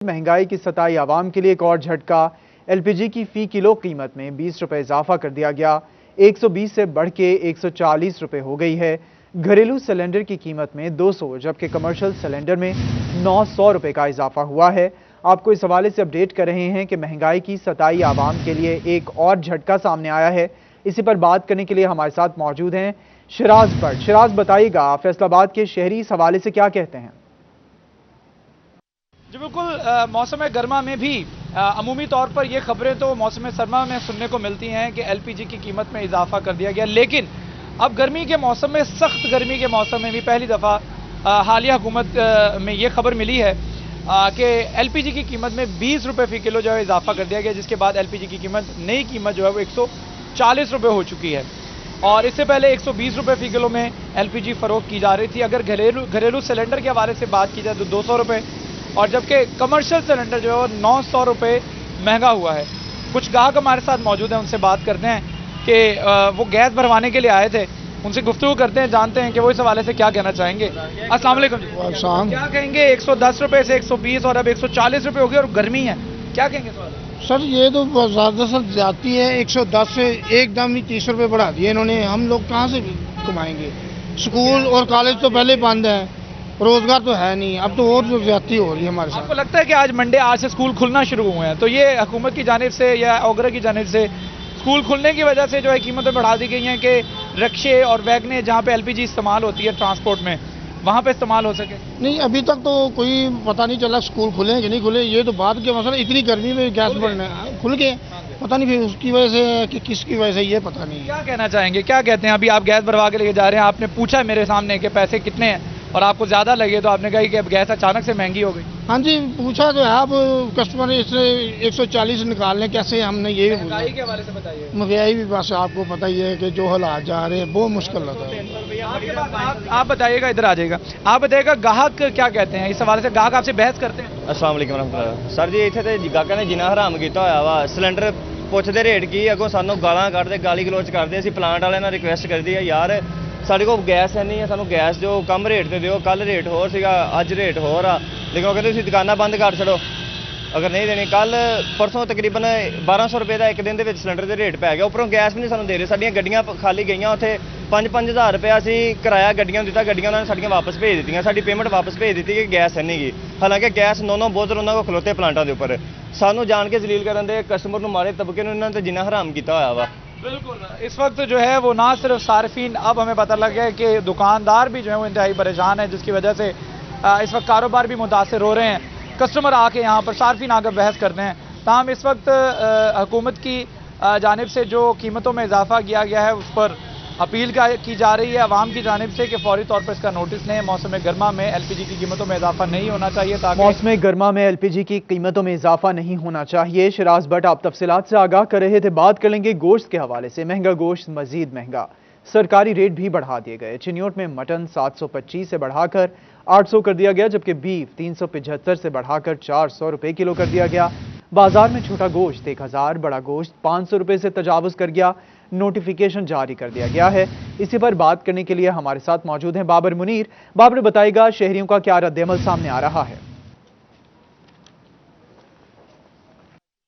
महंगाई की सताई आवाम के लिए एक और झटका। एलपीजी की फी किलो कीमत में 20 रुपए इजाफा कर दिया गया। 120 से बढ़ के 140 रुपए हो गई है। घरेलू सिलेंडर की कीमत में 200 जबकि कमर्शियल सिलेंडर में 900 रुपए का इजाफा हुआ है। आपको इस हवाले से अपडेट कर रहे हैं कि महंगाई की सताई आवाम के लिए एक और झटका सामने आया है। इसी पर बात करने के लिए हमारे साथ मौजूद हैं शिराज भट्ट। शिराज, बताइएगा फैसलाबाद के शहरी इस हवाले से क्या कहते हैं? जी बिल्कुल, मौसम गर्मा में भी अमूमी तौर पर ये खबरें तो मौसम सरमा में सुनने को मिलती हैं कि एलपीजी की कीमत में इजाफा कर दिया गया, लेकिन अब गर्मी के मौसम में, सख्त गर्मी के मौसम में भी पहली दफ़ा हालिया हुकूमत में ये खबर मिली है कि एलपीजी की कीमत में 20 रुपये फ़ी किलो जो है इजाफा कर दिया गया, जिसके बाद एलपीजी की कीमत, नई कीमत जो है वो 140 रुपये हो चुकी है। और इससे पहले 120 रुपये फ़ी किलो में एलपीजी फ़रोख्त की जा रही थी। अगर घरेलू सिलेंडर के हवाले से बात की जाए तो 200 रुपये, और जबकि कमर्शियल सिलेंडर जो है वो 900 रुपये महंगा हुआ है। कुछ ग्राहक हमारे साथ मौजूद हैं, उनसे बात करते हैं कि वो गैस भरवाने के लिए आए थे, उनसे गुफ्तगू करते हैं, जानते हैं कि वो इस हवाले से क्या कहना चाहेंगे। अस्सलाम वालेकुम जी। क्या कहेंगे? 110 रुपये से 120 और अब 140 रुपये हो गए और गर्मी है, क्या कहेंगे सर? ये तो ज़्यादा सर जाती है। 110 से एकदम ही 30 रुपये बढ़ा दिए इन्होंने। हम लोग कहाँ से कमाएंगे? स्कूल और कॉलेज तो पहले बंद है, रोजगार तो है नहीं, अब तो और जो ज्यादती हो रही है हमारे साथ। आपको लगता है कि आज से स्कूल खुलना शुरू हुए हैं, तो ये हुकूमत की जानिब से या ओगरा की जानिब से स्कूल खुलने की वजह से जो है कीमतें बढ़ा दी गई हैं कि रिक्शे और वैगनें जहाँ पे एलपीजी इस्तेमाल होती है ट्रांसपोर्ट में, वहाँ पे इस्तेमाल हो सके? नहीं, अभी तक तो कोई पता नहीं चला स्कूल खुले कि नहीं खुले, ये तो बात के मसला। इतनी गर्मी में गैस बढ़ने खुल गए, पता नहीं फिर उसकी वजह से कि किसकी वजह से, ये पता नहीं। क्या कहना चाहेंगे, क्या कहते हैं? अभी आप गैस भरवा के लेके जा रहे हैं, आपने पूछा मेरे सामने कि पैसे कितने हैं और आपको ज़्यादा लगे, तो आपने कहा कि अब गैस अचानक से महंगी हो गई। हाँ जी, पूछा तो है। अब कस्टमर इससे 140 निकाल लें कैसे, हमने ये महंगाई के हवाले से बताइए। महंगाई भी बस आपको पता ही है कि जो हालात जा रहे हैं बहुत मुश्किल होता है। आप बताइएगा, इधर आ जाइएगा, आप बताइएगा गाहक क्या कहते हैं इस हवाले से? गाहक आपसे बहस करते हैं? अस्सलाम वालेकुम रहमतुल्लाह। सर जी, इतने तो गाहकों ने जिन्ना हराम किया होया वा। सिलेंडर पुछते रेट की, अगों सानू गालां कढ़दे, गाली गलोच करते। असीं प्लांट वाले नाल रिक्वेस्ट करदी है, यार साढ़े को गैस है नहीं है, सानू गैस जो कम रेट ते दिओ। कल रेट होर सीगा, अज रेट होर आ, लेकिन वो कहते तुसीं दुकानां बंद कर छड़ो अगर नहीं देनी। कल परसों तकरीबन 1200 रुपये का एक दिन के सिलेंडर के रेट पै गया, उपरों गैस भी नहीं सानू दे रहे। साडियां गड्डियां खाली गईयां, उत्थे 5-5 हज़ार रुपया असीं किराया गड्डियां दिता, गड्डियां उन्होंने साडियां वापस भेज दित्तियां, साडी पेमेंट वापस भेज दी कि गैस है नहीं गी। हालांकि गैस 9 बोझ उन्होंने को खलोते प्लांटां के उपर। सानू जान के जलील करन दे, कस्टमर नूं माड़े तबके नूं इन्हां ने जिन्ना हराम किया होया वा। बिल्कुल, इस वक्त जो है वो ना सिर्फ सार्फिन, अब हमें पता लग गया है कि दुकानदार भी जो है वो इंतहाई परेशान है, जिसकी वजह से इस वक्त कारोबार भी मुतासर हो रहे हैं। कस्टमर आके यहाँ पर, सार्फिन आकर बहस करते हैं। ताहम इस वक्त हुकूमत की जानिब से जो कीमतों में इजाफा किया गया है उस पर अपील की जा रही है अवाम की जानिब से कि फौरी तौर पर इसका नोटिस लें। मौसम गर्मा में एलपीजी की कीमतों में इजाफा नहीं होना चाहिए, ताकि मौसम गर्मा में एलपीजी की कीमतों में इजाफा नहीं होना चाहिए। शिराज भट्ट आप तफसीलात से आगाह कर रहे थे। बात कर लेंगे गोश्त के हवाले से। महंगा गोश्त मजीद महंगा, सरकारी रेट भी बढ़ा दिए गए। चिन्योट में मटन 725 से बढ़ाकर 800 कर दिया गया, जबकि बीफ 375 से बढ़ाकर 400 रुपये किलो कर दिया गया। बाजार में छोटा गोश्त 1000, बड़ा गोश्त 500 रुपये से तजावुज कर गया। नोटिफिकेशन जारी कर दिया गया है। इसी पर बात करने के लिए हमारे साथ मौजूद हैं बाबर मुनीर। बाबर, बताइएगा शहरियों का क्या रद्द-ए-अमल सामने आ रहा है?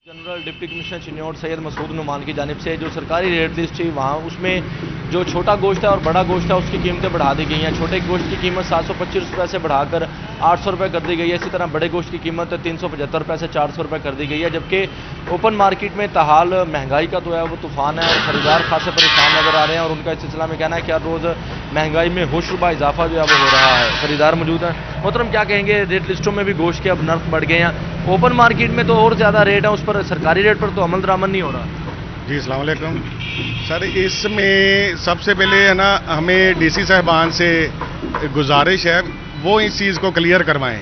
General deputy commissioner Chiniot Syed Masood Noman की जानिब से जो सरकारी रेट लिस्ट थी, वहाँ उसमें जो छोटा गोश्त है और बड़ा गोश्त है उसकी कीमतें बढ़ा दी गई हैं। छोटे गोश्त की कीमत 725 रुपये से बढ़ाकर 800 रुपये कर दी गई है। इसी तरह बड़े गोश्त की कीमत 375 रुपये से 400 रुपये कर दी गई है। जबकि ओपन मार्केट में ताहाल महंगाई का तो है वो तूफान है और खरीदार खासे परेशान नजर आ रहे हैं, और उनका इस सिलसिला में कहना है कि हर रोज़ महंगाई में होशरुबा इजाफा जो है वो हो रहा है। खरीदार मौजूद हैं। मोहतरम, क्या कहेंगे? रेट लिस्टों में भी गोश्त के अब नर्ख बढ़ गए हैं, ओपन मार्केट में तो और ज़्यादा रेट है, उस पर सरकारी रेट पर तो अमल दरामद नहीं हो रहा। जी अस्सलाम वालेकुम सर, इसमें सबसे पहले है ना, हमें डीसी साहबान से गुजारिश है वो इस चीज़ को क्लियर करवाएं,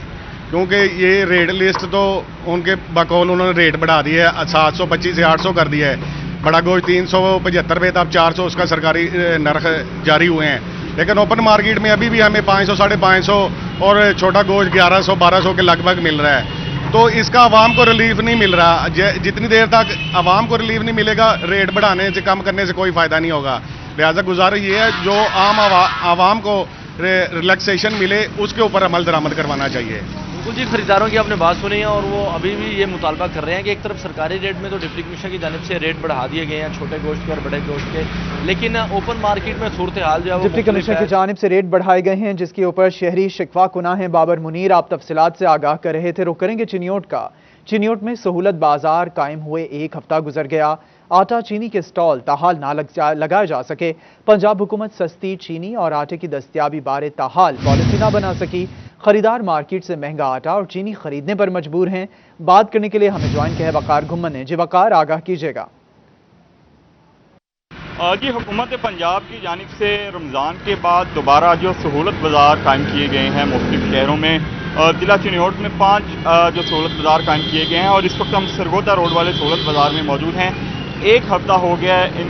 क्योंकि ये रेट लिस्ट तो उनके बकौल उन्होंने रेट बढ़ा दिया है। 725 से 800 कर दिया है। बड़ा गोश्त 375 रुपये था, अब 400 उसका सरकारी नर्ख जारी हुए हैं। लेकिन ओपन मार्केट में अभी भी हमें 500, 550 और छोटा गोश्त 1100, 1200 के लगभग मिल रहा है। तो इसका आवाम को रिलीफ नहीं मिल रहा। जितनी देर तक आवाम को रिलीफ नहीं मिलेगा, रेट बढ़ाने से, कम करने से कोई फ़ायदा नहीं होगा। लिहाजा गुजारिश ये है, जो आम आवाम को रिलैक्सेशन मिले उसके ऊपर अमल दरामद करवाना चाहिए। بالکل جی، خریداروں کی آپ نے بات سنی ہے اور وہ ابھی بھی یہ مطالبہ کر رہے ہیں کہ ایک طرف سرکاری ریٹ میں تو ڈپٹی کمشنر کی جانب سے ریٹ بڑھا دیے گئے ہیں چھوٹے گوشت کے اور بڑے گوشت کے، لیکن اوپن مارکیٹ میں صورتحال جو ہے وہ ڈپٹی کمشنر کی جانب سے ریٹ بڑھائے گئے ہیں جس کے اوپر شہری شکوہ کناں ہیں۔ بابر منیر آپ تفصیلات سے آگاہ کر رہے تھے۔ رخ کریں گے چنیوٹ کا۔ چنیوٹ میں سہولت بازار قائم ہوئے ایک ہفتہ گزر گیا، آٹا چینی کے سٹال تاحال نہ لگائے جا سکے۔ پنجاب حکومت سستی چینی اور آٹے کی دستیابی بارے تاحال پالیسی نہ بنا سکی۔ خریدار مارکیٹ سے مہنگا آٹا اور چینی خریدنے پر مجبور ہیں۔ بات کرنے کے لیے ہمیں جوائن کیا ہے وقار گھمن نے۔ جی وقار، آگاہ کیجیے گا۔ جی، حکومت پنجاب کی جانب سے رمضان کے بعد دوبارہ جو سہولت بازار قائم کیے گئے ہیں مختلف شہروں میں، ضلع چنیوٹ میں 5 جو سہولت بازار قائم کیے گئے ہیں اور اس وقت ہم سرگودا روڈ والے سہولت بازار میں موجود ہیں۔ ایک ہفتہ ہو گیا ہے ان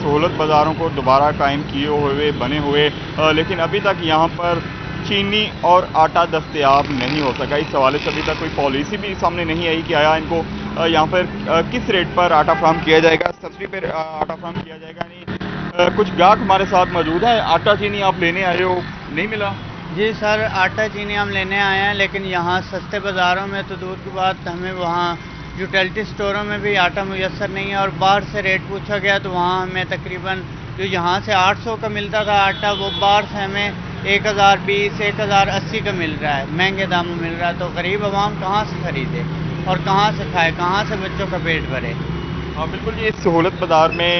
سہولت بازاروں کو دوبارہ قائم کیے ہوئے بنے ہوئے، لیکن ابھی تک یہاں پر چینی اور آٹا دستیاب نہیں ہو سکا۔ اس حوالے سے ابھی تک کوئی پالیسی بھی سامنے نہیں آئی کہ آیا ان کو یہاں پر کس ریٹ پر آٹا فراہم کیا جائے گا، سبسڈی پر آٹا فراہم کیا جائے گا نہیں۔ کچھ گاہک ہمارے ساتھ موجود ہیں۔ آٹا چینی آپ لینے آئے ہو، نہیں ملا؟ جی سر، آٹا چینی ہم لینے آئے ہیں، لیکن یہاں سستے بازاروں میں تو دور کی بات، ہمیں وہاں یوٹیلٹی سٹوروں میں بھی آٹا میسر نہیں ہے، اور باہر سے ریٹ پوچھا گیا تو وہاں ہمیں تقریباً جو یہاں سے 800 کا ملتا تھا آٹا، وہ باہر سے ہمیں 1020 1080 کا مل رہا ہے، مہنگے داموں مل رہا ہے۔ تو غریب عوام کہاں سے خریدے اور کہاں سے کھائے، کہاں سے بچوں کا پیٹ بھرے؟ بالکل جی، اس سہولت بازار میں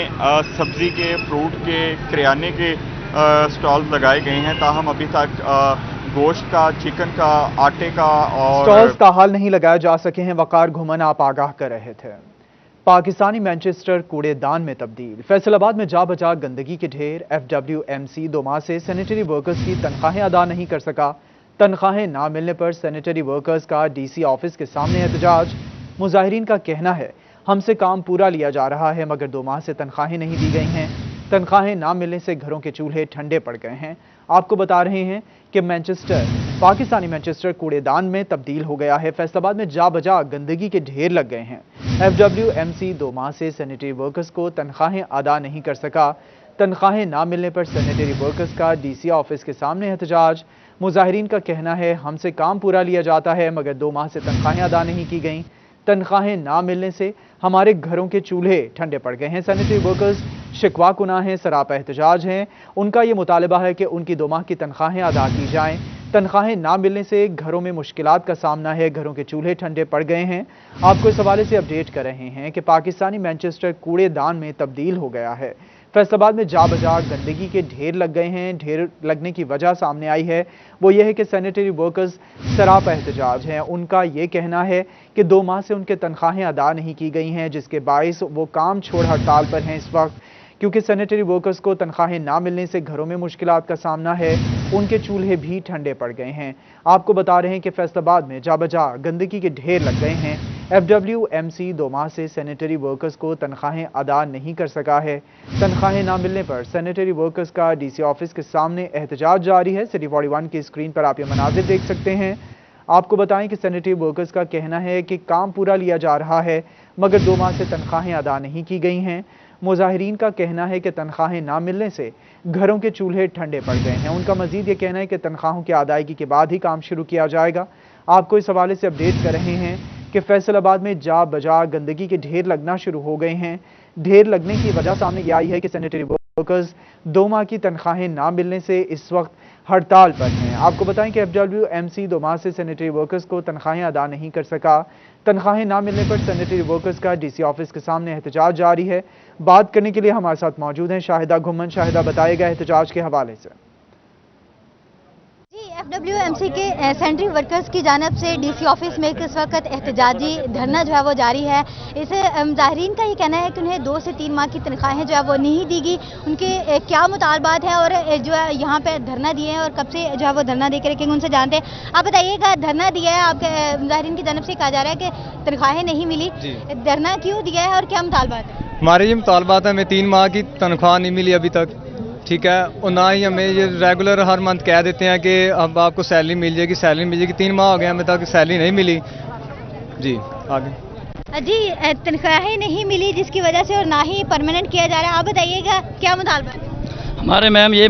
سبزی کے، فروٹ کے، کریانے کے سٹالز لگائے گئے ہیں، تاہم ابھی تک گوشت کا، چکن کا، آٹے کا اور سٹالز تاحال نہیں لگائے جا سکے ہیں۔ وقار گھمن آپ آگاہ کر رہے تھے۔ پاکستانی مینچسٹر کوڑے دان میں تبدیل۔ فیصل آباد میں جا بجا گندگی کے ڈھیر۔ FWMC 2 ماہ سے سینیٹری ورکرز کی تنخواہیں ادا نہیں کر سکا۔ تنخواہیں نہ ملنے پر سینیٹری ورکرز کا DC آفس کے سامنے احتجاج۔ مظاہرین کا کہنا ہے ہم سے کام پورا لیا جا رہا ہے مگر 2 ماہ سے تنخواہیں نہیں دی گئی ہیں۔ تنخواہیں نہ ملنے سے گھروں کے چولہے ٹھنڈے پڑ گئے ہیں۔ آپ کو بتا رہے ہیں کہ پاکستانی مینچسٹر کوڑے دان میں تبدیل ہو گیا ہے۔ فیصل آباد میں جا بجا گندگی کے ڈھیر لگ گئے ہیں۔ FWMC 2 ماہ سے سینیٹری ورکرز کو تنخواہیں ادا نہیں کر سکا۔ تنخواہیں نہ ملنے پر سینیٹری ورکرز کا DC آفس کے سامنے احتجاج۔ مظاہرین کا کہنا ہے ہم سے کام پورا لیا جاتا ہے مگر 2 ماہ سے تنخواہیں ادا نہیں کی گئیں۔ تنخواہیں نہ ملنے سے ہمارے گھروں کے چولہے ٹھنڈے پڑ گئے ہیں۔ سینیٹری ورکرز شکوہ کناں ہیں، سراپا احتجاج ہیں۔ ان کا یہ مطالبہ ہے کہ ان کی 2 ماہ کی تنخواہیں ادا کی جائیں۔ تنخواہیں نہ ملنے سے گھروں میں مشکلات کا سامنا ہے، گھروں کے چولہے ٹھنڈے پڑ گئے ہیں۔ آپ کو اس حوالے سے اپڈیٹ کر رہے ہیں کہ پاکستانی مینچسٹر کوڑے دان میں تبدیل ہو گیا ہے۔ فیصل آباد میں جا بجا گندگی کے ڈھیر لگ گئے ہیں۔ ڈھیر لگنے کی وجہ سامنے آئی ہے وہ یہ ہے کہ سینیٹری ورکرز سراپا احتجاج ہیں۔ ان کا یہ کہنا ہے کہ 2 ماہ سے ان کے تنخواہیں ادا نہیں کی گئی ہیں جس کے باعث وہ کام چھوڑ ہڑتال پر ہیں اس وقت، کیونکہ سینیٹری ورکرز کو تنخواہیں نہ ملنے سے گھروں میں مشکلات کا سامنا ہے، ان کے چولہے بھی ٹھنڈے پڑ گئے ہیں۔ آپ کو بتا رہے ہیں کہ فیصل آباد میں جا بجا گندگی کے ڈھیر لگ گئے ہیں۔ FWMC 2 ماہ سے سینیٹری ورکرز کو تنخواہیں ادا نہیں کر سکا ہے۔ تنخواہیں نہ ملنے پر سینیٹری ورکرز کا DC آفس کے سامنے احتجاج جاری ہے۔ سٹی 41 کی اسکرین پر آپ یہ مناظر دیکھ سکتے ہیں۔ آپ کو بتائیں کہ سینیٹری ورکرز کا کہنا ہے کہ کام پورا لیا جا رہا ہے مگر 2 ماہ سے تنخواہیں ادا نہیں کی گئی ہیں۔ مظاہرین کا کہنا ہے کہ تنخواہیں نہ ملنے سے گھروں کے چولہے ٹھنڈے پڑ گئے ہیں۔ ان کا مزید یہ کہنا ہے کہ تنخواہوں کی ادائیگی کے بعد ہی کام شروع کیا جائے گا۔ آپ کو اس حوالے سے اپڈیٹ کر رہے ہیں کہ فیصل آباد میں جا بجا گندگی کے ڈھیر لگنا شروع ہو گئے ہیں۔ ڈھیر لگنے کی وجہ سامنے یہ آئی ہے کہ سینیٹری ورکرز 2 ماہ کی تنخواہیں نہ ملنے سے اس وقت ہڑتال پر ہیں۔ آپ کو بتائیں کہ FWMC 2 ماہ سے سینیٹری ورکرز کو تنخواہیں ادا نہیں کر سکا۔ تنخواہیں نہ ملنے پر سینیٹری ورکرز کا DC آفس کے سامنے احتجاج جاری ہے۔ بات کرنے کے لیے ہمارے ساتھ موجود ہیں شاہدہ گھمن۔ شاہدہ، بتائے گا احتجاج کے حوالے سے۔ جی، FWMC کے سینیٹری ورکرز کی جانب سے DC آفس میں اس وقت احتجاجی دھرنا جو ہے وہ جاری ہے۔ اسے مظاہرین کا یہ کہنا ہے کہ انہیں 2 سے 3 ماہ کی تنخواہیں جو ہے وہ نہیں دی گئی۔ ان کے کیا مطالبات ہیں اور جو ہے یہاں پہ دھرنا دیے ہیں اور کب سے جو ہے وہ دھرنا دے کے رکھیں گے، ان سے جانتے ہیں۔ آپ بتائیے گا، دھرنا دیا ہے آپ کے مظاہرین کی جانب سے کہا جا رہا ہے کہ تنخواہیں نہیں ملی، دھرنا کیوں دیا ہے اور کیا مطالبات ہیں؟ ہمارے یہ مطالبات ہیں، ہمیں 3 ماہ کی تنخواہ نہیں ملی ابھی تک، ٹھیک ہے، اور نہ ہی ہمیں یہ ریگولر ہر منتھ کہہ دیتے ہیں کہ اب آپ کو سیلری مل جائے گی، سیلری مل جائے گی۔ 3 ماہ ہو گئے ہمیں تک سیلری نہیں ملی۔ جی آگے جی، تنخواہیں نہیں ملی جس کی وجہ سے اور نہ ہی پرماننٹ کیا جا رہا ہے۔ آپ بتائیے گا کیا مطالبات ہیں؟ ہمارے میم یہ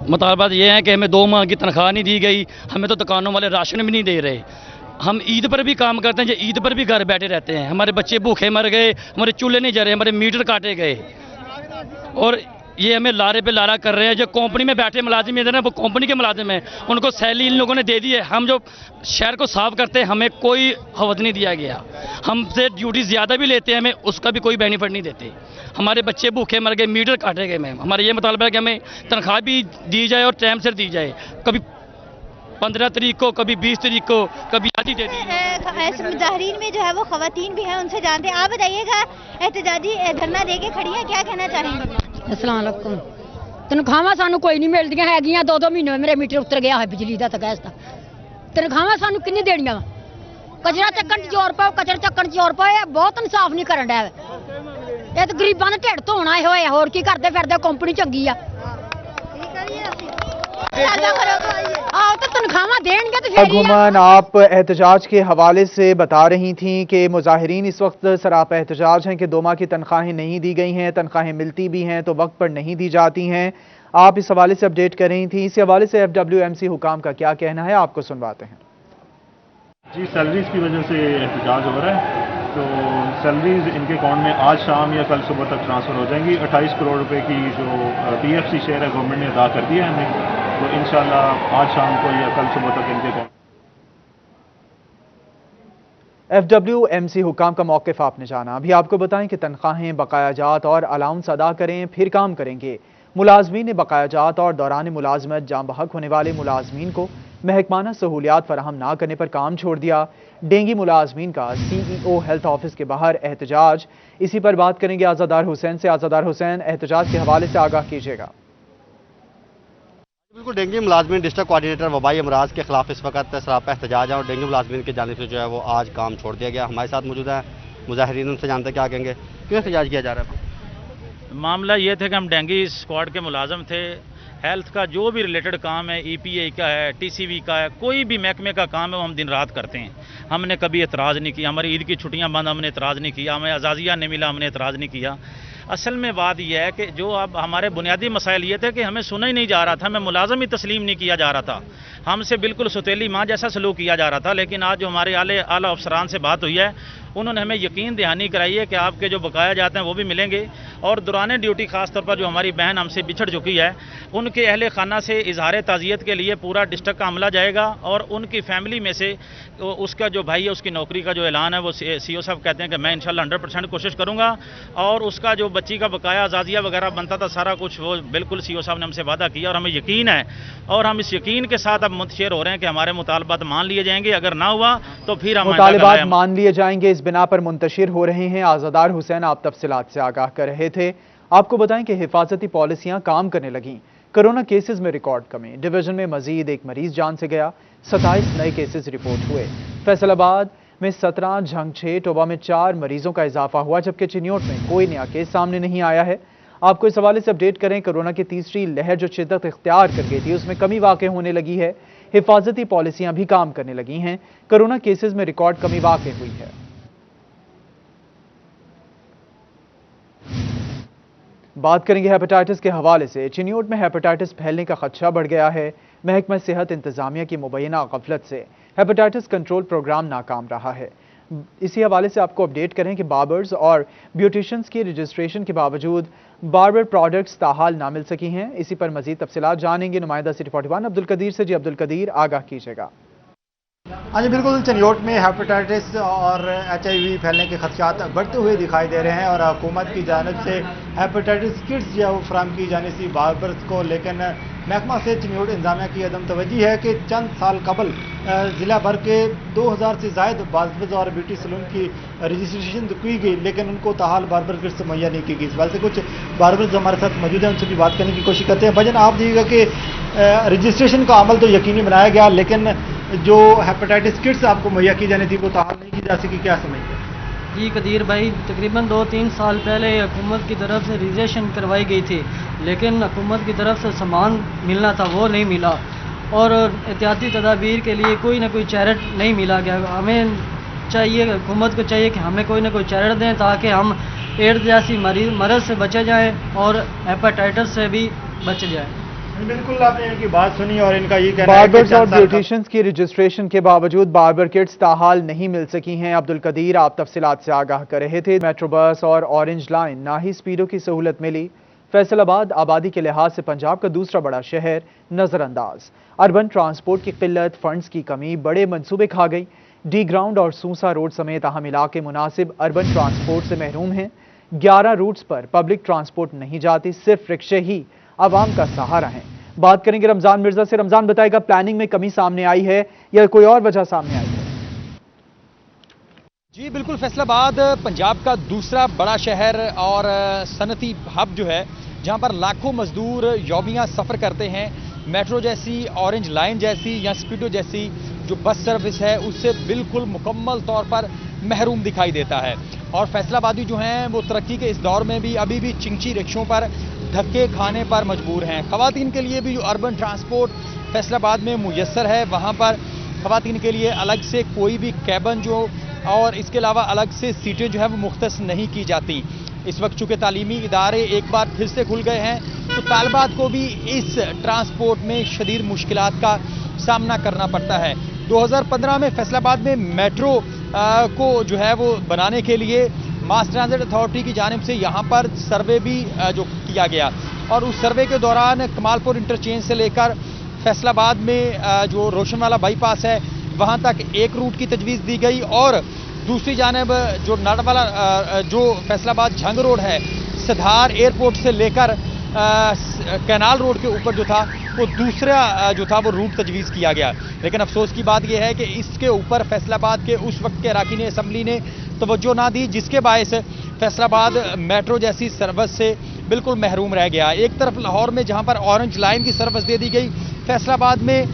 مطالبات یہ ہیں کہ ہمیں 2 ماہ کی تنخواہ نہیں دی گئی، ہمیں تو دکانوں والے راشن بھی نہیں دے رہے، हम ईद पर भी काम करते हैं, ईद पर भी घर बैठे रहते हैं, हमारे बच्चे भूखे मर गए, हमारे चूल्हे नहीं जल रहे, हमारे मीटर काटे गए, और ये हमें लारे पे लारा कर रहे हैं। जो कंपनी में बैठे मुलाजिम इधर हैं, वो कंपनी के मुलाजिम हैं, उनको सैलरी इन लोगों ने दे दी है। हम जो शहर को साफ करते हैं, हमें कोई हवज नहीं दिया गया, हमसे ड्यूटी ज़्यादा भी लेते हैं, हमें उसका भी कोई बेनिफिट नहीं देते। हमारे बच्चे भूखे मर गए, मीटर काटे गए। मैम हमारा ये मुतालबा है कि हमें तनख्वाह भी दी जाए और टाइम से दी जाए, कभी 15 तारीख को, कभी 20 तारीख को, कभी आधी दे दी। मुजाहरीन में जो है वो खवातीन भी हैं, उनसे जानते हैं। आप बताइएगा, एहतजाजी धरना दे के खड़ी हैं, क्या कहना चाहेंगे? अस्सलाम वालेकुम। तनख्वाहां सानू कोई नहीं मिलदियां हैगियां, 2-2 महीने मेरे मीटर उतर गया है बिजली दा ते गैस दा। तनख्वाहां सानू किन्नी देनियां वा? कचरा चक्कण च जोर पाओ, कचरा चक्कण च जोर पाओ, बहुत इंसाफ नहीं करन डया। ਇਹ ਤਾਂ ਗਰੀਬਾਂ ਦੇ ਢਿੱਡ ਧੋਣਾ ਹੋਏ, ਹੋਰ ਕੀ ਕਰਦੇ ਫਿਰਦੇ? ਕੰਪਨੀ ਚੰਗੀ ਆ, आओ तो तनख्वाहां देंगे तो अगुमन, आप एहतजाज के हवाले से बता रही थी कि मुजाहिरीन इस वक्त सरापा एहतजाज हैं कि 2 माह की तनख्वाहें नहीं दी गई हैं, तनख्वाहें मिलती भी हैं तो वक्त पर नहीं दी जाती हैं। आप इस हवाले से अपडेट कर रही थी, इस हवाले से FWMC हुकाम का क्या कहना है, आपको सुनवाते हैं। जी, सैलरीज की वजह से एहतजाज हो रहा है, तो सैलरीज इनके अकाउंट में आज शाम या कल सुबह तक ट्रांसफ़र हो जाएंगी। 28 करोड़ रुपए की जो PFC शेयर है गवर्नमेंट ने अदा कर दिया है हमें, तो इंशाल्लाह आज शाम को या कल सुबह तक इनके अकाउंट। FWMC हुकाम का मौक़िफ़ आपने जाना। अभी आपको बताएं कि तनख्वाहें, बकायाजात और अलाउंस अदा करें फिर काम करेंगे। मुलाजमीन ने बकायाजात और दौरान मुलाजमत जाँ बहक होने वाले मुलाजमीन को महकमाना सहूलियात फराहम ना करने पर काम छोड़ दिया। डेंगी मुलाजमीन का CEO हेल्थ ऑफिस के बाहर एहतजाज। इसी पर बात करेंगे आज़ादार हुसैन से। आज़ादार हुसैन, एहतजाज के हवाले से आगाह कीजिएगा। बिल्कुल, डेंगू मुलाजमीन डिस्ट्रिक्ट कोऑर्डिनेटर वबाई अमराज के खिलाफ इस वक्त सरापा एहतजाज है और डेंगू मुलाजमीन की जानिब से जो है वो आज काम छोड़ दिया गया। हमारे साथ मौजूद है मुजाहिरीन, उनसे जानते क्या कहेंगे, क्यों एहतजाज किया जा रहा है? मामला ये था कि हम डेंगी स्क्वाड के मुलाजम थे। हेल्थ का जो भी रिलेटेड काम है, EPA का है, TCV का है, कोई भी महकमे का काम है, वो हम दिन रात करते हैं। हमने कभी एतराज़ नहीं किया। हमारी ईद की छुट्टियां बंद, हमने एतराज़ नहीं किया। हमें अजाजिया नहीं मिला, हमने एतराज़ नहीं किया। असल में बात यह है कि जो अब हमारे बुनियादी मसाइल ये थे कि हमें सुना ही नहीं जा रहा था, हमें मुलाजम ही तस्लीम नहीं किया जा रहा था, हमसे बिल्कुल सौतेली माँ जैसा सलूक किया जा रहा था। लेकिन आज जो हमारे आला अफसरान से बात हुई है, उन्होंने हमें यकीन दहानी कराई है कि आपके जो बकाया जाते हैं वो भी मिलेंगे, और दौरान ड्यूटी खास तौर पर जो हमारी बहन हमसे बिछड़ चुकी है, उनके अहले खाना से इजहार ताज़ियत के लिए पूरा डिस्ट्रिक्ट का अमला जाएगा, और उनकी फैमिली में से उसका जो भाई है उसकी नौकरी का जो ऐलान है वो CO साहब कहते हैं कि मैं इंशाल्लाह 100% कोशिश करूँगा, और उसका जो बच्ची का बकाया आज़ादिया वगैरह बनता था सारा कुछ वो बिल्कुल CO साहब ने हमसे वादा किया, और हमें यकीन है, और हम इस यकीन के साथ अब मुतशर हो रहे हैं कि हमारे मुतालबात मान लिए जाएंगे। अगर ना हुआ तो फिर हम मुतालबात मान लिए जाएंगे, इस बिना पर मुंतशिर हो रहे हैं। आज़ादार हुसैन, आप तफसीलात से आगाह कर रहे थे। आपको बताएं कि हिफाजती पॉलिसियां काम करने लगीं। कोरोना केसेस में रिकॉर्ड कमी, डिवीजन में मजीद एक मरीज जान से गया, 27 नए केसेस रिपोर्ट हुए। फैसलाबाद में 17, झंग 6, टोबा में 4 मरीजों का इजाफा हुआ, जबकि चिन्योट में कोई नया केस सामने नहीं आया है। आपको इस हवाले से अपडेट करें, कोरोना की तीसरी लहर जो शिद्दत इख्तियार कर गई थी उसमें कमी वाक़ होने लगी है। हिफाजती पॉलिसियां भी काम करने लगी हैं। कोरोना केसेस में रिकॉर्ड कमी वाक़ हुई है। बात करेंगे हेपेटाइटिस के हवाले से। चिन्योट में हेपेटाइटिस फैलने का खदशा बढ़ गया है। महकमा सेहत इंतजामिया की मुबैना गफलत से हेपेटाइटिस कंट्रोल प्रोग्राम नाकाम रहा है। इसी हवाले से आपको अपडेट करें कि बार्बर्स और ब्यूटिशियंस की रजिस्ट्रेशन के बावजूद बार्बर प्रोडक्ट्स ताहाल ना मिल सकी हैं। इसी पर मजीद तफसीलात जानेंगे नुमाइंदा सिटी 41 अब्दुल कदीर से। जी अब्दुल कदीर, आगाह कीजिएगा। हाँ जी बिल्कुल, चिन्योट में हेपेटाइटिस और HIV फैलने के खदशात बढ़ते हुए दिखाई दे रहे हैं, और हुकूमत की जानिब से हेपेटाइटिस किट्स जो है वो फराहम की जानी सी बार्बर्स को, लेकिन महकमा से चिन्योट इंतजामिया की अदम तवज्जी है कि चंद साल कबल ज़िला भर के 2000 से ज़ायद बार्बर्स और ब्यूटी सलून की रजिस्ट्रेशन तो की गई, लेकिन उनको ताहाल बार्बर किट्स मुहैया नहीं की गई। इस बात से कुछ बार्बर्स हमारे साथ मौजूद हैं, उनसे भी बात करने की कोशिश करते हैं। भजन, आप देखिएगा कि रजिस्ट्रेशन का अमल तो यकीनी बनाया गया, लेकिन जो हेपेटाइटिस किट्स आपको मुहैया की जानी थी वो ताहाल नहीं की जा सकी, क्या समझते हैं? जी कदीर भाई, तकरीबन 2-3 साल पहले हुकूमत की तरफ से रजिस्ट्रेशन करवाई गई थी, लेकिन हुकूमत की तरफ से सामान मिलना था वो नहीं मिला, और एहतियाती तदाबीर के लिए कोई ना कोई चैरिट नहीं मिला गया। हमें चाहिए, हुकूमत को चाहिए कि हमें कोई ना कोई चैरिट दें ताकि हम एड्स जैसी मरज़ से बचे जाएँ और हेपेटाइटिस से भी बच जाए। बिल्कुल आपने इनकी बात सुनी और इनका ये कहना है कि बार्बर्स और 4 साल का ब्यूटिशियंस की रजिस्ट्रेशन के बावजूद बार्बर किट्स ताहाल नहीं मिल सकी हैं। अब्दुल कदीर आप तफसीलात से आगाह कर रहे थे। मेट्रो बस और ऑरेंज लाइन ना ही स्पीडो की सहूलत मिली। फैसलाबाद आबादी के लिहाज से पंजाब का दूसरा बड़ा शहर नजरअंदाज। अर्बन ट्रांसपोर्ट की किल्लत, फंड्स की कमी बड़े मंसूबे खा गई। डी ग्राउंड और सूसा रोड समेत अहम इलाके मुनासिब अर्बन ट्रांसपोर्ट से महरूम हैं। 11 रूट्स पर पब्लिक ट्रांसपोर्ट नहीं जाती, सिर्फ रिक्शे ही आवाम का सहारा हैं। बात करेंगे रमजान मिर्जा से। रमजान, बताएगा प्लानिंग में कमी सामने आई है या कोई और वजह सामने आई है? जी बिल्कुल, फैसलाबाद पंजाब का दूसरा बड़ा शहर और सनती हब जो है, जहां पर लाखों मजदूर यौमिया सफ़र करते हैं। मेट्रो जैसी, ऑरेंज लाइन जैसी या स्पीडो जैसी जो बस सर्विस है उससे बिल्कुल मुकम्मल तौर पर महरूम दिखाई देता है। और फैसलाबादी जो हैं वो तरक्की के इस दौर में भी अभी भी चिंची रिक्शों पर धक्के खाने पर मजबूर हैं। ख़वातीन के लिए भी जो अर्बन ट्रांसपोर्ट फैसलाबाद में मुयस्सर है, वहाँ पर ख़वातीन के लिए अलग से कोई भी कैबन जो और इसके अलावा अलग से सीटें जो है वो मुख्तस नहीं की जाती। इस वक्त चूँकि तालीमी इदारे एक बार फिर से खुल गए हैं तो तालबात को भी इस ट्रांसपोर्ट में शदीद मुश्किलात का सामना करना पड़ता है। 2015 में फैसलाबाद में मेट्रो को जो है वो बनाने के लिए मास ट्रांजिट अथॉरिटी की जानिब से यहाँ पर सर्वे भी जो किया गया और उस सर्वे के दौरान कमालपुर इंटरचेंज से लेकर फैसलाबाद में जो रोशनवाला बाईपास है वहाँ तक एक रूट की तजवीज़ दी गई और दूसरी जानिब जो नाड़वाला जो फैसलाबाद झंग रोड है, सधार एयरपोर्ट से लेकर कैनाल रोड के ऊपर जो था वो दूसरा जो था वो रूट तजवीज़ किया गया। लेकिन अफसोस की बात यह है कि इसके ऊपर फैसलाबाद के उस वक्त के अराकीन असम्बली ने तवज्जो ना दी, जिसके बायस फैसलाबाद मेट्रो जैसी सर्विस से बिल्कुल महरूम रह गया। एक तरफ लाहौर में जहां पर ऑरेंज लाइन की सर्विस दे दी गई, फैसलाबाद में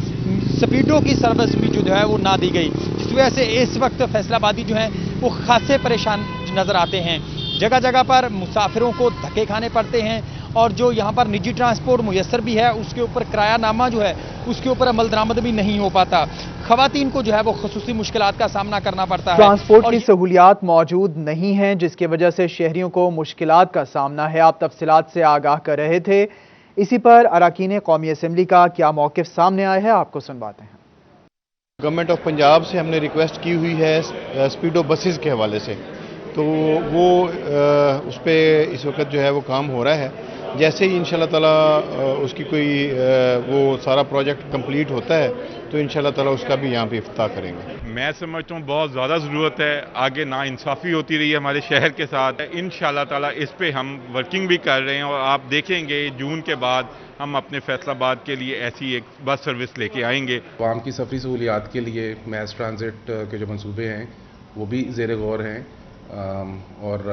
स्पीडो की सर्विस भी जो है वो ना दी गई, जिस वजह से इस वक्त फैसलाबादी जो हैं वो खासे परेशान नज़र आते हैं। जगह जगह पर मुसाफिरों को धक्के खाने पड़ते हैं और जो यहाँ पर निजी ट्रांसपोर्ट मुयस्सर भी है उसके ऊपर किरायानामा जो है उसके ऊपर अमल दरामद भी नहीं हो पाता। खवातीन को जो है वो खुसूसी मुश्किलात का सामना करना पड़ता है। ट्रांसपोर्ट की सहूलियात मौजूद नहीं हैं, जिसकी वजह से शहरियों को मुश्किलात का सामना है। आप तफसीलात से आगाह कर रहे थे। इसी पर अराकीन कौमी असम्बली का क्या मौक़िफ़ सामने आया है, आपको सुनवाते हैं। गवर्नमेंट ऑफ पंजाब से हमने रिक्वेस्ट की हुई है स्पीडो बसेस के हवाले से, तो वो उस पर इस वक्त जो है वो काम हो रहा है। जैसे ही इंशाल्लाह ताला उसकी कोई वो सारा प्रोजेक्ट कंप्लीट होता है तो इंशाल्लाह ताला उसका भी यहाँ पे इफ्ताह करेंगे। मैं समझता हूँ बहुत ज़्यादा ज़रूरत है, आगे नाइंसाफ़ी होती रही है हमारे शहर के साथ। इंशाल्लाह ताला इस पे हम वर्किंग भी कर रहे हैं और आप देखेंगे जून के बाद हम अपने फैसलाबाद के लिए ऐसी एक बस सर्विस लेके आएंगे। आवाम की सफरी सहूलियात के लिए मैस ट्रांजिट के जो मंसूबे हैं वो भी ज़ेर गौर हैं और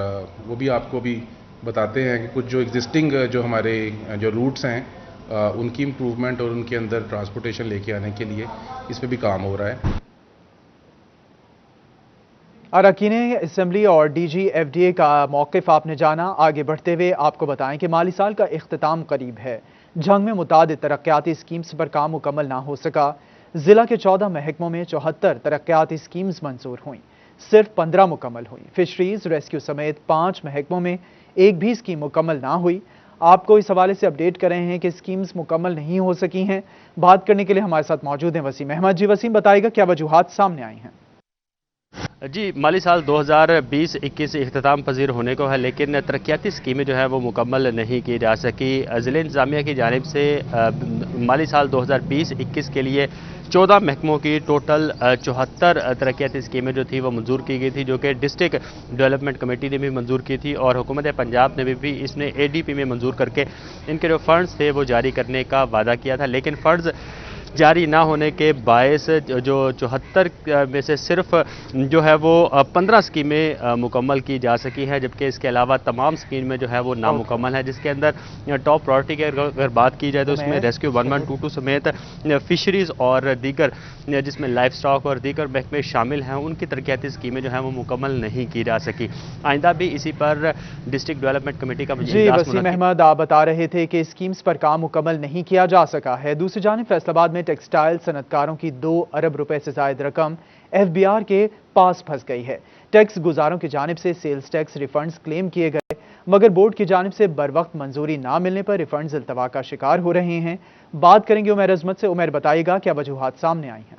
वो भी आपको भी बताते हैं कि कुछ जो एग्जिस्टिंग जो हमारे जो रूट्स हैं उनकी इम्प्रूवमेंट और उनके अंदर ट्रांसपोर्टेशन लेके आने के लिए इस पे भी काम हो रहा है। अरकान असम्बली और DG/FDA का मौक़िफ़ आपने जाना। आगे बढ़ते हुए आपको बताएं कि माली साल का इख्तिताम करीब है। झंग में मुतादिद तरक्याती स्कीम्स पर काम मुकम्मल ना हो सका। ज़िला के 14 महकमों में 74 तरक्याती स्कीम्स मंजूर हुई, सिर्फ 15 मुकम्मल हुई। फिशरीज रेस्क्यू समेत 5 महकमों में एक भी स्कीम मुकम्मल ना हुई। आपको इस हवाले से अपडेट कर रहे हैं कि स्कीम्स मुकम्मल नहीं हो सकी हैं। बात करने के लिए हमारे साथ मौजूद हैं वसीम अहमद। जी वसीम, बताइएगा क्या वजूहात सामने आई हैं? जी, माली साल 2020-21 इख्तिताम पजीर होने को है, लेकिन तरक्याती स्कीमें जो है वो मुकम्मल नहीं की जा सकी। ज़िला इंतज़ामिया की जानिब से माली साल 2020-21 के लिए 14 महकमों की टोटल 74 तरक्याती स्कीमें जो थी वो मंजूर की गई थी, जो कि डिस्ट्रिक्ट डेवलपमेंट कमेटी ने भी मंजूर की थी और हुकूमत पंजाब ने भी इसने ADP में मंजूर करके इनके जो फ़ंड्स थे वो जारी करने का वादा किया था। लेकिन फ़ंड्स जारी ना होने के बायस जो 74 में से सिर्फ जो है वो 15 स्कीमें मुकम्मल की जा सकी हैं, जबकि इसके अलावा तमाम स्कीमें जो है वो नामुकम्मल है, जिसके अंदर टॉप प्रायोरिटी की अगर बात की जाए तो उसमें रेस्क्यू 1122 समेत फिशरीज़ और दीगर जिसमें लाइफ स्टॉक और दीगर महकमे शामिल हैं, उनकी तरक्याती स्कीमें जो हैं वो मुकम्मल नहीं की जा सकी। आइंदा भी इसी पर डिस्ट्रिक्ट डेवलपमेंट कमेटी का जी वसीम अहमद, आप बता रहे थे कि स्कीम्स पर काम मुकम्मल नहीं किया जा सका है। दूसरी जानिब फैसलाबाद में टेक्सटाइल सनतकारों की 2 अरब रुपए से जायद रकम FBR के पास फंस गई है। टैक्स गुजारों की जानिब से सेल्स टैक्स रिफंड्स क्लेम किए गए। मगर बोर्ड की जानिब से बर वक्त मंजूरी ना मिलने पर रिफंड्स इल्तवा का शिकार हो रहे हैं। बात करेंगे उमर अजमत से। उमर, बताइएगा क्या वजूहात सामने आई हैं?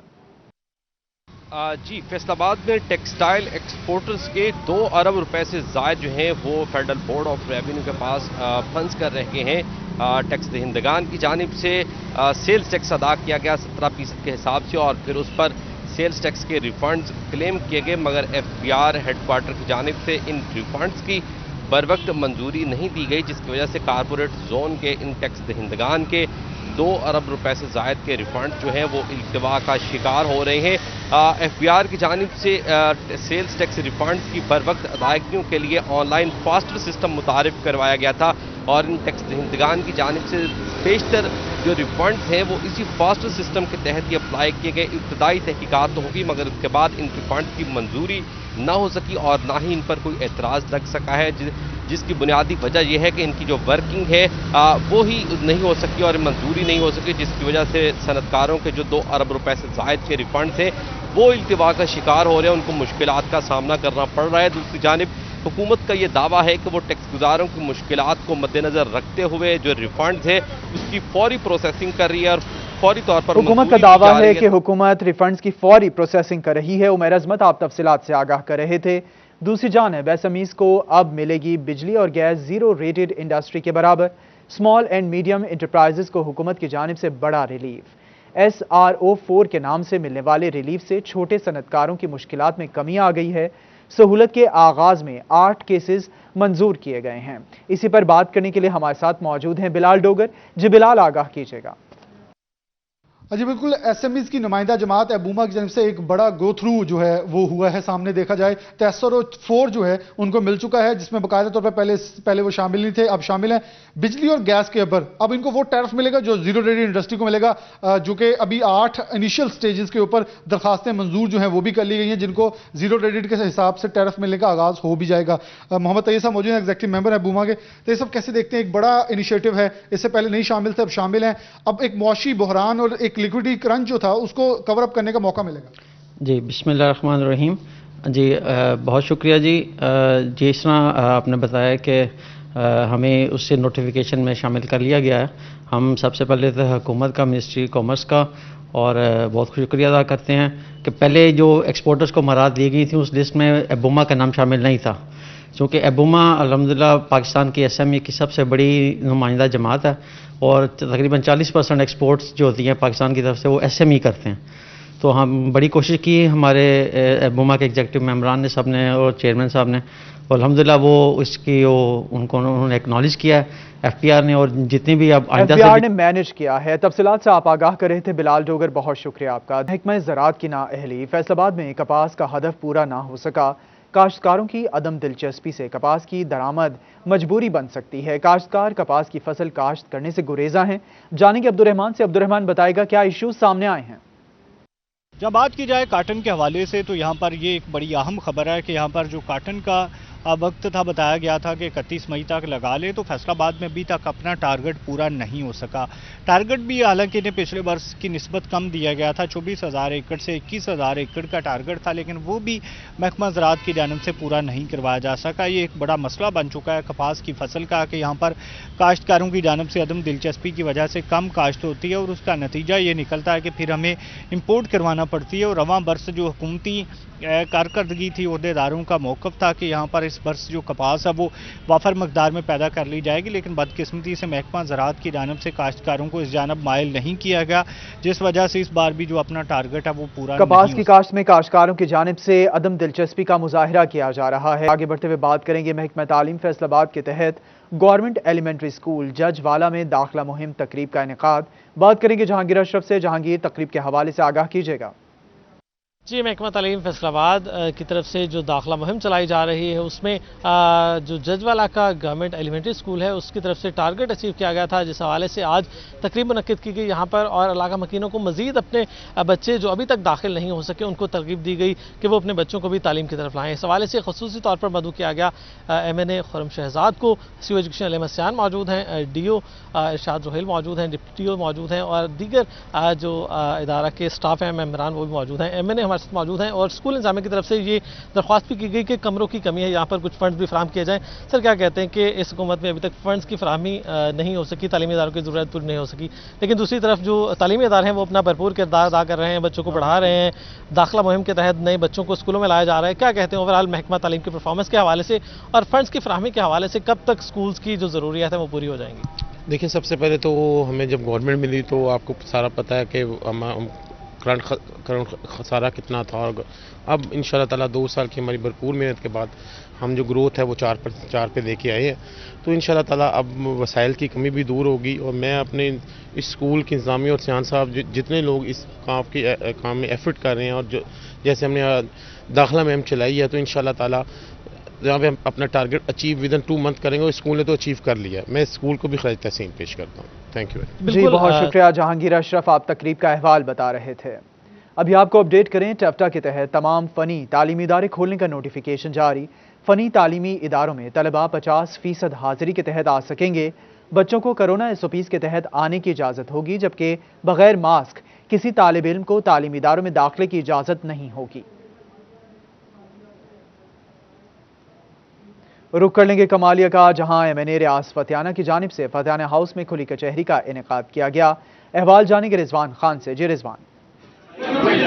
जी, फैसलाबाद में टेक्सटाइल एक्सपोर्टर्स के 2 अरब रुपए से ज़ायद जो हैं वो फेडरल बोर्ड ऑफ रेवेन्यू के पास फंड्स कर रहे हैं। टैक्स दहिंदगान की जानिब से सेल्स टैक्स अदा किया गया 17% के हिसाब से, और फिर उस पर सेल्स टैक्स के रिफंड्स क्लेम किए गए, मगर FBR हेडक्वार्टर की जानिब से इन रिफंड्स की बर वक्त मंजूरी नहीं दी गई, जिसकी वजह से कारपोरेट जोन के इन टैक्स दहिंदगान के 2 अरब रुपए से ज़ायद के रिफंड जो हैं वो इल्तिवा का शिकार हो रहे हैं। FBR की जानिब से सेल्स टैक्स रिफंड्स की बर वक्त अदायगियों के लिए ऑनलाइन फास्टर सिस्टम मुतारिफ करवाया गया था, और इन टैक्स दहिंदगान की जानिब से बेशतर जो रिफंड्स हैं वो इसी फास्टर सिस्टम के तहत ही अप्लाई किए गए। इब्तदाई तहकीकात तो होगी, मगर उसके बाद इन रिफंड्स की मंजूरी ना हो सकी और ना ही इन पर कोई एतराज़ लग सका है, जिसकी बुनियादी वजह यह है कि इनकी जो वर्किंग है वो ही नहीं हो सकी और मंजूरी नहीं हो सकी, जिसकी वजह से सनतकारों के जो 2 अरब रुपए से ज़ायद के रिफंड्स हैं वो इल्तिवा का शिकार हो रहे हैं, उनको मुश्किलात का सामना करना पड़ रहा है। दूसरी जानिब हुकूमत का ये दावा है कि वो टैक्स गुजारों की मुश्किलात को मद्देनज़र रखते हुए जो रिफंड्स है उसकी फौरी प्रोसेसिंग कर रही है और फौरी तौर पर हुकूमत का दावा है कि हुकूमत रिफंड्स की फौरी प्रोसेसिंग कर रही है। उमर अजमत आप तफसीलात से आगाह कर रहे थे। दूसरी जानिब SMEs को अब मिलेगी बिजली और गैस जीरो रेटेड इंडस्ट्री के बराबर। स्मॉल एंड मीडियम इंटरप्राइजेस को हुकूमत की जानिब से बड़ा रिलीफ। SRO 4 के नाम से मिलने वाले रिलीफ से छोटे सनतकारों की मुश्किलात में कमी आ गई है। सहूलत के आगाज में 8 केसेस मंजूर किए गए हैं। इसी पर बात करने के लिए हमारे साथ मौजूद हैं बिलाल डोगर। जी बिलाल, आगाह कीजिएगा। जी बिल्कुल, SMEs की नुमाइंदा जमात एबूमा की जानब से एक बड़ा गो थ्रू जो है वो हुआ है। सामने देखा जाए तो SRO 4 जो है उनको मिल चुका है, जिसमें बाकायदा तौर पर पहले वो शामिल नहीं थे, अब शामिल हैं। बिजली और गैस के ऊपर अब इनको वो टैरिफ मिलेगा जो जीरो रेटेड इंडस्ट्री को मिलेगा, जो कि अभी 8 इनिशियल स्टेजेस के ऊपर दरखास्तें मंजूर जो हैं वो भी कर ली गई हैं, जिनको जीरो रेटेड के हिसाब से टैरिफ मिलने का आगाज हो भी जाएगा। मोहम्मद तैयब साहब मौजूद हैं, एग्जीक्यूटिव मेंबर है एबूमा के। तैयब साहब, कैसे देखते हैं, एक बड़ा इनिशिएटिव है, इससे पहले नहीं शामिल थे, अब शामिल हैं। अब एक मुआशी बहरान और एक लिक्विडिटी क्रंच जो था उसको कवर अप करने का मौका मिलेगा। जी बिस्मिल्लाहिर्रहमानिर्रहीम। जी बहुत शुक्रिया जी। जिस तरह आपने बताया कि हमें उससे नोटिफिकेशन में शामिल कर लिया गया है, हम सबसे पहले तो हुकूमत का, मिनिस्ट्री कॉमर्स का और बहुत शुक्रिया अदा करते हैं कि पहले जो एक्सपोर्टर्स को मराद दी गई थी उस लिस्ट में एबूमा का नाम शामिल नहीं था, क्योंकि एबूमा अल्हम्दुलिल्लाह पाकिस्तान की SME की सबसे बड़ी नुमाइंदा जमात है और तकरीबन 40% एक्सपोर्ट्स जो होती हैं पाकिस्तान की तरफ से वो SME करते हैं। तो हम बड़ी कोशिश की हमारे एबूमा के एग्जीक्यूटिव मेंबरान ने, सब ने और चेयरमैन साहब ने, और अल्हम्दुलिल्लाह वो इसकी उन्होंने एक्नॉलेज किया है FPR ने, और जितनी भी अब FPR ने मैनेज किया है। तफसीलात से आप आगाह कर रहे थे बिलाल डोगर, बहुत शुक्रिया आपका। महकमा ज़राअत की नाअहली। फैसलाबाद में कपास का हदफ पूरा ना हो सका। काश्तकारों की अदम दिलचस्पी से कपास की दरामद मजबूरी बन सकती है। काश्तकार कपास की फसल काश्त करने से गुरेजा हैं। जानेंगे अब्दुर्रहमान से। अब्दुर्रहमान, बताएगा क्या इश्यूज सामने आए हैं? जब बात की जाए काटन के हवाले से तो यहाँ पर ये एक बड़ी अहम खबर है कि यहाँ पर जो काटन का वक्त था, बताया गया था कि 31 मई तक लगा ले, तो फैसलाबाद में अभी तक अपना टारगेट पूरा नहीं हो सका। टारगेट भी हालांकि इन्हें पिछले वर्ष की निस्बत कम दिया गया था, 24,000 एकड़ से 21,000 एकड़ का टारगेट था, लेकिन वो भी महकमा ज़राअत की जानिब से पूरा नहीं करवाया जा सका। ये एक बड़ा मसला बन चुका है कपास की फसल का कि यहाँ पर काश्तकारों की जानिब से अदम दिलचस्पी की वजह से कम काश्त होती है और उसका नतीजा ये निकलता है कि फिर हमें इम्पोर्ट करवाना पड़ती है। और रवां बरस जो हुकूमती कारकर्दगी थी, अहदेदारों का मौक़िफ़ था कि यहाँ पर इस बरस जो कपास है वो वाफर मकदार में पैदा कर ली जाएगी, लेकिन बदकिस्मती से महकमा ज़राअत की जानिब से काश्तकारों को इस जानब माइल नहीं किया गया, जिस वजह से इस बार भी जो अपना टारगेट है वो पूरा कपास की काश्त में काश्तकारों की जानिब से अदम दिलचस्पी का मुजाहिरा किया जा रहा है। आगे बढ़ते हुए बात करेंगे महकमा तालीम फैसलाबाद के तहत गवर्नमेंट एलिमेंट्री स्कूल जजवाला में दाखिला मुहिम तकरीब का इनेकाद। बात करेंगे जहांगीर अशरफ से। जहांगीर, तकरीब के हवाले से आगाह कीजिएगा। जी, महकमा तालीम फैसलाबाद की तरफ से जो दाखिला मुहिम चलाई जा रही है उसमें जो जजवाला का गवर्नमेंट एलिमेंट्री स्कूल है उसकी तरफ से टारगेट अचीव किया गया था, जिस हवाले से आज तकरीब मुनक्किद की गई यहाँ पर, और इलाका मकीनों को मजीद अपने बच्चे जो अभी तक दाखिल नहीं हो सके उनको तरगीब दी गई कि वो अपने बच्चों को भी तालीम की तरफ लाएँ। इस हवाले से खसूसी तौर पर मदऊ किया गया MNA खुर्रम शहजाद को। सी एजुकेशन अली मस्यान मौजूद हैं, DO इरशाद रोहिल मौजूद हैं, डिप्टी DO मौजूद हैं और दीगर जो इदारा के स्टाफ हैं, मेम्बरान वो भी मौजूद हैं। MNA हमारे साथ मौजूद हैं और स्कूल इंतजामिया की तरफ से ये दरख्वास्त भी की गई कि कमरों की कमी है, यहाँ पर कुछ फंड्स भी फराहम किए जाएँ। सर क्या कहते हैं कि इस हुकूमत में अभी तक फंड्स की फराहमी नहीं हो सकी, तालीमी इदारों की ज़रूरत पूरी नहीं हो सकी, लेकिन दूसरी तरफ जो तालीमी इदारे हैं वो अपना भरपूर किरदार अदा कर रहे हैं, बच्चों को पढ़ा रहे हैं, दाखिला मुहिम के तहत नए बच्चों को स्कूलों में लाया जा रहा है। क्या कहते हैं ओवरऑल महकमा तालीम की परफॉर्मेंस के हवाले से और फंड्स की फराहमी के हवाले से कब तक स्कूल्स की जो ज़रूरियात है वो पूरी हो जाएंगी? देखिए, सबसे पहले तो हमें जब गवर्नमेंट मिली तो आपको सारा पता है कि हम करंट खसारा कितना था, और अब इंशाल्लाह ताला 2 साल की हमारी भरपूर मेहनत के बाद हम जो ग्रोथ है वो 4 पे लेके आए हैं। तो इंशाल्लाह ताला अब वसाइल की कमी भी दूर होगी, और मैं अपने इस स्कूल के इंतज़ामिया और सियान साहब जितने लोग इस काम में एफर्ट कर रहे हैं, और जो जैसे हमने दाखिला मुहिम चलाई है, तो इंशाल्लाह ताला जहाँ पे हम अपना target achieve with in 2 month करेंगे, और स्कूल ने तो अचीव कर लिया है। मैं स्कूल को भी खराज तहसीन पेश करता हूँ। थैंक यू जी, बहुत शुक्रिया जहांगीर अशरफ, आप तकरीब का अहवाल बता रहे थे। अभी आपको अपडेट करें, टेफ्टा के तहत तमाम फ़नी तालीमी इदारे खोलने का नोटिफिकेशन जारी। फ़नी तालीमी इदारों में तलबा 50% हाजिरी के तहत आ सकेंगे। बच्चों को कोरोना SOPs के तहत आने की इजाज़त होगी, जबकि बगैर मास्क किसी तालिब इल्म को तालीमी इदारों में दाखिले की इजाज़त नहीं होगी। रुक कर लेंगे कमालिया का, जहां MNA रियाज फतियाना की जानिब से फतियाना हाउस में खुली कचहरी का इनेकाद किया गया। अहवाल जानेंगे रिजवान खान से। जी रिजवान।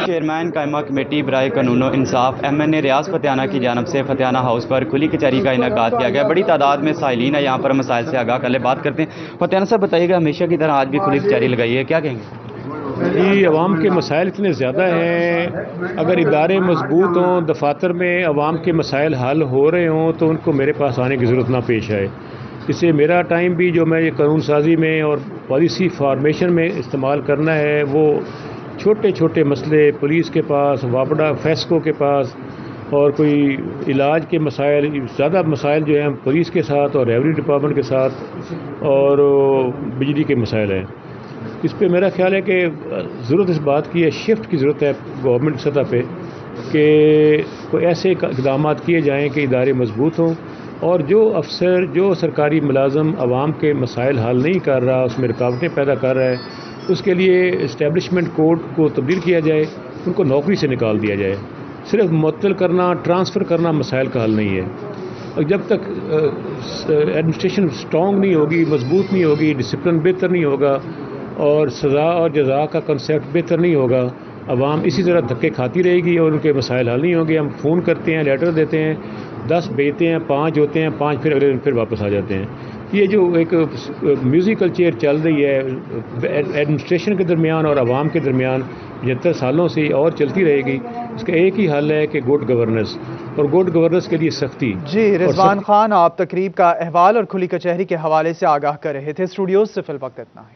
चेयरमैन कायमा कमेटी बराए कानून और इंसाफ MNA रियाज फतियाना की जानिब से फतियाना हाउस पर खुली कचहरी का इनेकाद किया गया। बड़ी तादाद में साइलिन है यहाँ पर, मसाइल से आगाह कर ले बात करते हैं। फतियाना साहब बताइएगा, हमेशा की तरह आज भी खुली कचहरी लगाई है, क्या कहेंगे? जी, अवाम के मसाइल इतने ज़्यादा हैं, अगर इदारे मजबूत हों, दफातर में अवाम के मसाइल हल हो रहे हों, तो उनको मेरे पास आने की ज़रूरत ना पेश आए। इससे मेरा टाइम भी जो मैं ये कानून साजी में और पॉलिसी फॉर्मेशन में इस्तेमाल करना है, वो छोटे छोटे मसले पुलिस के पास, वापडा फेस्को के पास, और कोई इलाज के मसाइल, ज़्यादा मसाइल जो हैं पुलिस के साथ और रेवन्यू डिपार्टमेंट के साथ, और बिजली के मसाइल हैं। इस पे मेरा ख्याल है कि ज़रूरत इस बात की है, शिफ्ट की ज़रूरत है गवर्नमेंट सतह पे, कि कोई ऐसे इक़दाम किए जाएँ कि इदारे मजबूत हों, और जो अफसर, जो सरकारी मुलाजम आवाम के मसाइल हल नहीं कर रहा, उसमें रुकावटें पैदा कर रहा है, उसके लिए इस्टेब्लिशमेंट कोड को तब्दील किया जाए, उनको नौकरी से निकाल दिया जाए। सिर्फ मुअत्तल करना, ट्रांसफ़र करना मसाइल का हल नहीं है। और जब तक एडमिनिस्ट्रेशन स्ट्रॉन्ग नहीं होगी, मजबूत नहीं होगी, डिसिप्लिन बेहतर नहीं होगा, और सज़ा और जज़ा का कंसेप्ट बेहतर नहीं होगा, अवाम इसी तरह धक्के खाती रहेगी और उनके मसाइल हल नहीं होंगे। हम फ़ोन करते हैं, लेटर देते हैं, 10 भेजते हैं, 5 होते हैं, 5 फिर अगले दिन फिर वापस आ जाते हैं। ये जो एक म्यूज़िकल चेयर चल रही है एडमिनिस्ट्रेशन के दरमियान और आवाम के दरमियान 75 सालों से और चलती रहेगी। इसका एक ही हल है कि गुड गवर्नेंस, और गुड गवर्नेंस के लिए सख्ती। जी रिजवान खान, आप तकरीब का अहवाल और खुली कचहरी के हवाले से आगाह कर रहे थे। स्टूडियोज से फिल वक्त इतना है।